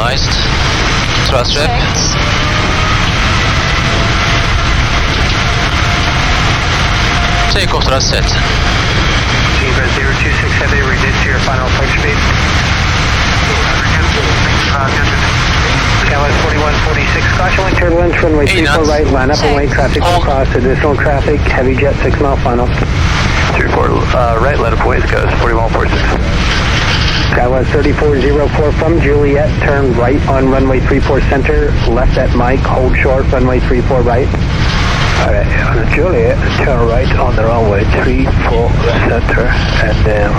Stabilized. Thrust rep. Takeoff thrust set. Zebra 026 Heavy, reduce to your final flight speed. KLS 4146, caution wind turbulence, runway 34 right, line up and wait, traffic will cross, additional traffic, heavy jet 6 mile final. 34 right, let up ways goes, 4146. KLS 3404 from Juliet, turn right on runway 34 center, left at Mike, hold short, runway 34 right. Alright, on Juliet, turn right on the runway 34 center, and then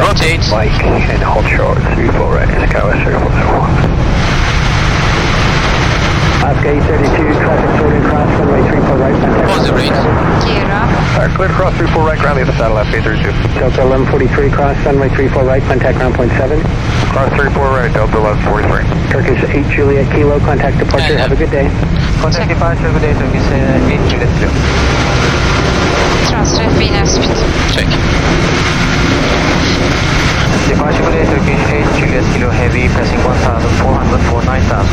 rotate. Mike, and hold short, 34 right, KLS 3401. Oscar 832, traffic sorting cross, runway 34 right, positive range. Gear up. Alright, clear to cross 34 right, ground the other side of left, 832. Delta 1143, cross, runway 34 right, contact ground point 7. Cross 34 right, Delta 1143. Turkish 8 Juliet Kilo, contact departure, have a good day. Contact departure, good day, Turkish 8 Juliet Kilo. Transfer final speed. Check. Departure, good day, Turkish 8 Juliet Kilo Heavy, passing 1,400 for 9,000.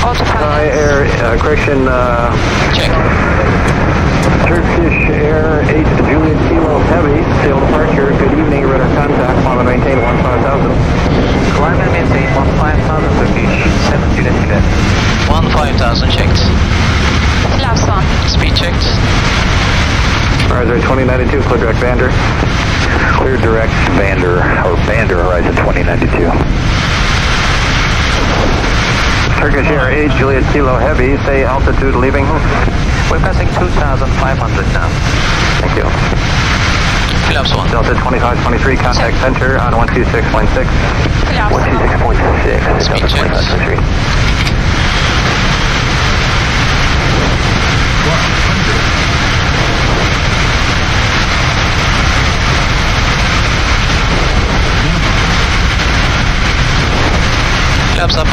Autopilot. Air, correction, Check. Turkish Air 8 Juliet Kilo Heavy, sail departure, good evening, radar contact, climb and maintain 15,000. Climb and maintain 15,000 Turkish, 7 Juliet Kilo. 15,000 checked. Flaps 1. Speed checked. Horizon 2092, clear direct Vander. Clear direct Vander, or Vander, Horizon 2092. Turkish Air 8 Juliet Kilo Heavy, say altitude leaving. We're passing 2,500 now. Thank you. Flaps 1. Delta 2523, contact center on 126.6. Flaps 1. 126.6. Speed Delta checked. 2523. Flaps up.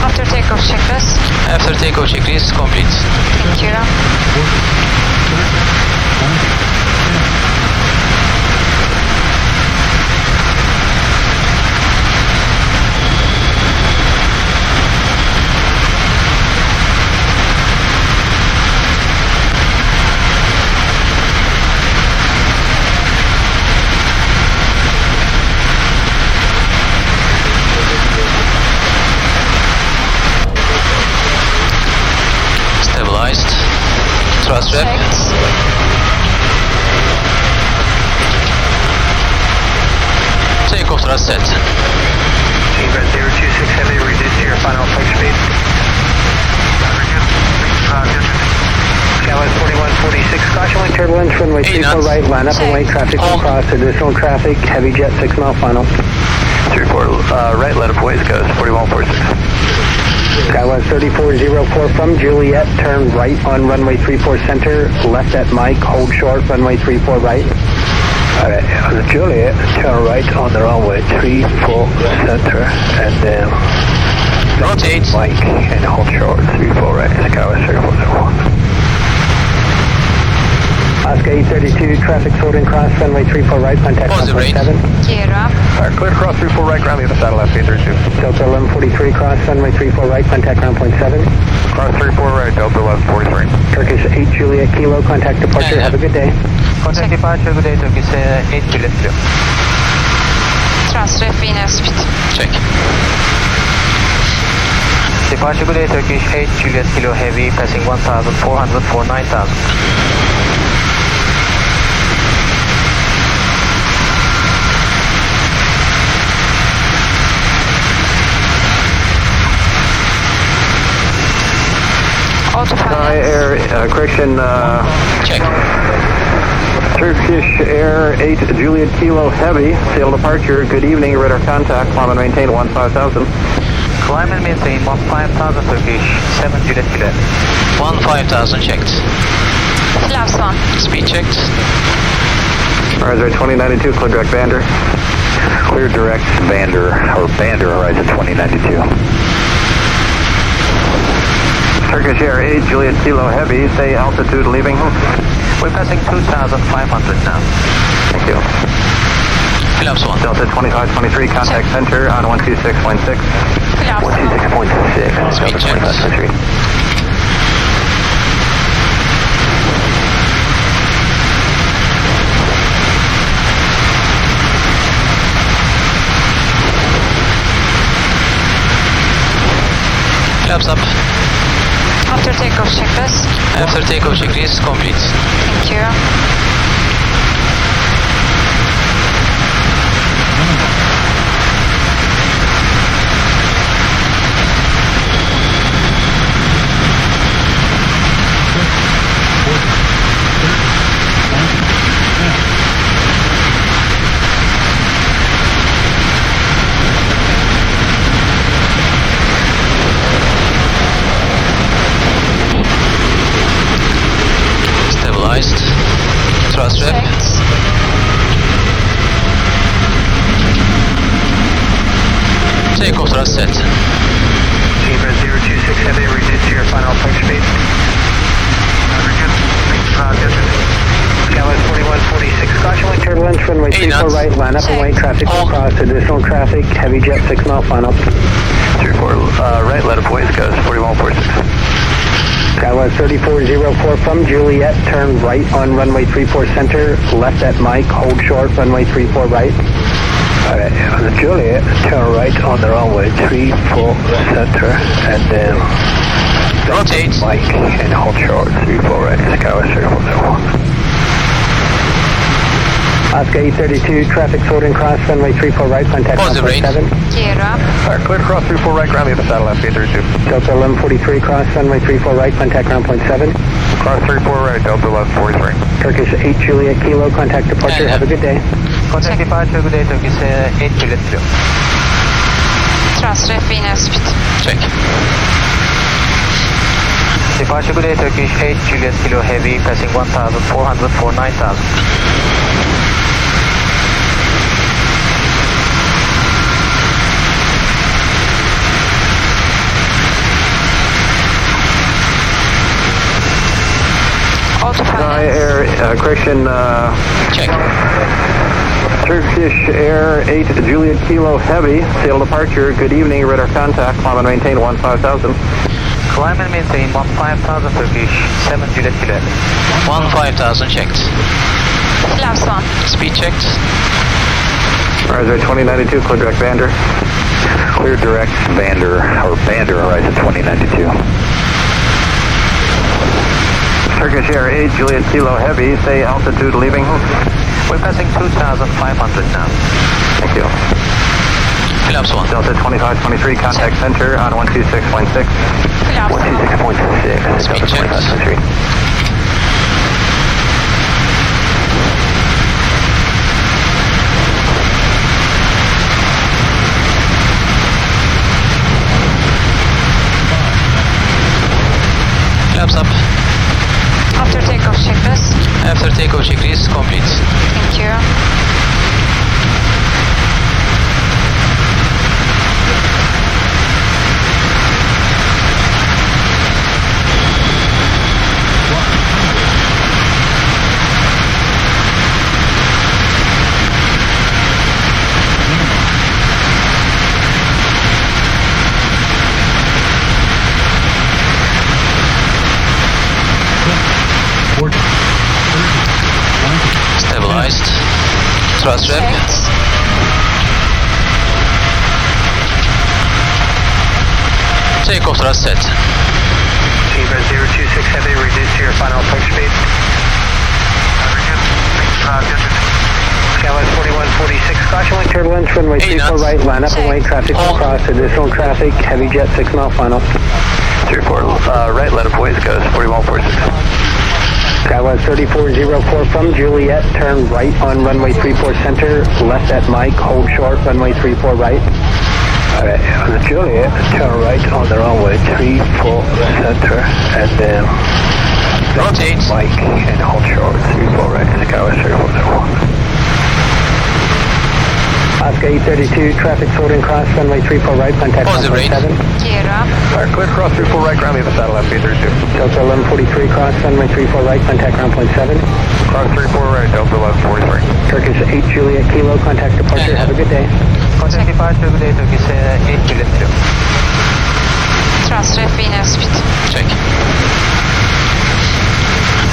After takeoff checklist. After takeoff checklist complete. Thank you. Stabilized. Thrust rep. Checked. Takeoff thrust set. Zebra 026 Heavy, reduce to your final flight speed. KLS 4146, caution wind turbulence, runway 34 right, line up and wait, traffic will cross, additional traffic, heavy jet 6 mile final. 34 right, let up ways goes, 4146. KLS 3404 from Juliet, turn right on runway 34 center, left at Mike, hold short, runway 34 right. Alright, on Juliet, turn right on the runway 34 center, and then Rotate. Mike, and hold short, 34 right, KLS 3401. Oscar 832, traffic sorting cross, runway 34 right, contact Positive range. 1.7. Gear up. Alright, clear to cross 34 right, ground the other side of left, 832. Delta 1143, cross, runway 34 right, contact ground point 7. Cross 34 right, Delta 1143. Turkish 8 Juliet Kilo, contact departure, have a good day. Contact departure, good day, Turkish 8 Juliet Kilo. Transfer final speed. Check. Departure, good day, Turkish 8 Juliet Kilo Heavy, passing 1,400 for 9,000. Autopilot. Air, correction, Check. Turkish Air 8 Juliet Kilo Heavy, sail departure, good evening, radar contact, climb and maintain 15,000. Climb and maintain 15,000 Turkish, 7 Juliet Kilo. 15,000 checked. Flaps 1. Speed checked. Horizon 2092, clear direct Vander. Clear direct Vander, or Vander, Horizon 2092. Air 8, Juliet Kilo Heavy, say altitude leaving. We're passing 2,500 now. Thank you. Flaps 1. Delta 2523, contact center on 126.6. Flaps 1. 126.6, Speed Delta checks. 2523. Flaps up. After takeoff checklist. After takeoff checklist complete. Thank you. Stabilized. Thrust rep. Checked. Takeoff thrust set. Zebra 026 Heavy, reduce to your final approach speed. Skyline 4146, caution wind turbulence, runway 34 knots. right, line up and wait, traffic will Oh. cross, additional traffic, heavy jet 6 mile final. 34 right, let up voice goes 4146. Skyline 3404 from Juliet, turn right on runway 34 center, left at Mike, hold short, runway 34 right. Alright, on the Juliet, turn right on the runway 34 center, and then Rotate. Mike, and hold short, 34 right, Skyline 3401. Oscar 832, traffic sorting cross, runway 34 right, contact Positive rate. 1.7. Gear up. Alright, clear cross 34 right, ground, leave the satellite, speed 32. Delta 1143 cross, runway 34 right, contact ground point 7. Cross 34 right, Delta 1143. Turkish 8 Juliet Kilo, contact departure, have a good day. Contact departure, good day, Turkish 8 Juliet Kilo. Thrust rep in airspeed. Check. Departure, good day, Turkish 8 Juliet Kilo Heavy, passing 1,400 for 9,000. Autopilot. Air, correction, Check. Turkish Air 8 Juliet Kilo Heavy, sail departure, good evening, radar contact, climb and maintain 15,000. Climb and maintain 15,000 Turkish, 7 Juliet Kilo Heavy. 15,000 checked. Flaps 1. Speed checked. Horizon 2092, clear direct Vander. Clear direct Vander, Horizon 2092. Turkish Air 8 Juliet Kilo Heavy, say altitude leaving. We're passing 2,500 now. Thank you. Flaps 1. Delta 2523, contact center on 126.6. Flaps 1. 126.6, Speed Delta checks. 2523. Flaps up. After takeoff checklist. After takeoff checklist complete. Thank you. Stabilized. Thrust rep. Checked. Takeoff thrust set. Zebra 026 Heavy, reduce to your final approach speed. Skyline 4146, caution wind turbulence, runway 34 knots. right, line up and wait, traffic will Hold. cross, additional traffic, heavy jet 6 mile final. 34 right, let up voice goes 4146. Skyline 3404 from Juliet, turn right on runway 34 center, left at Mike, hold short, runway 34 right. Alright, on the Juliet, turn right on the runway 34 center, and then Rotate. Mike, and hold short, 34 right, Skyline 3401. Oscar 832, traffic's holding cross, runway 34 right, contact Positive rate. 1.7. Kira. Alright, clear cross 34 right, ground me the satellite B32. Delta 1143 cross, runway 34 right, contact ground point 7. Cross 34 right, Delta 1143. Turkish 8 Juliet Kilo, contact departure, have a good day. Contact departure, good day, Turkish 8 Juliet 2. Transref Venus speed. Check.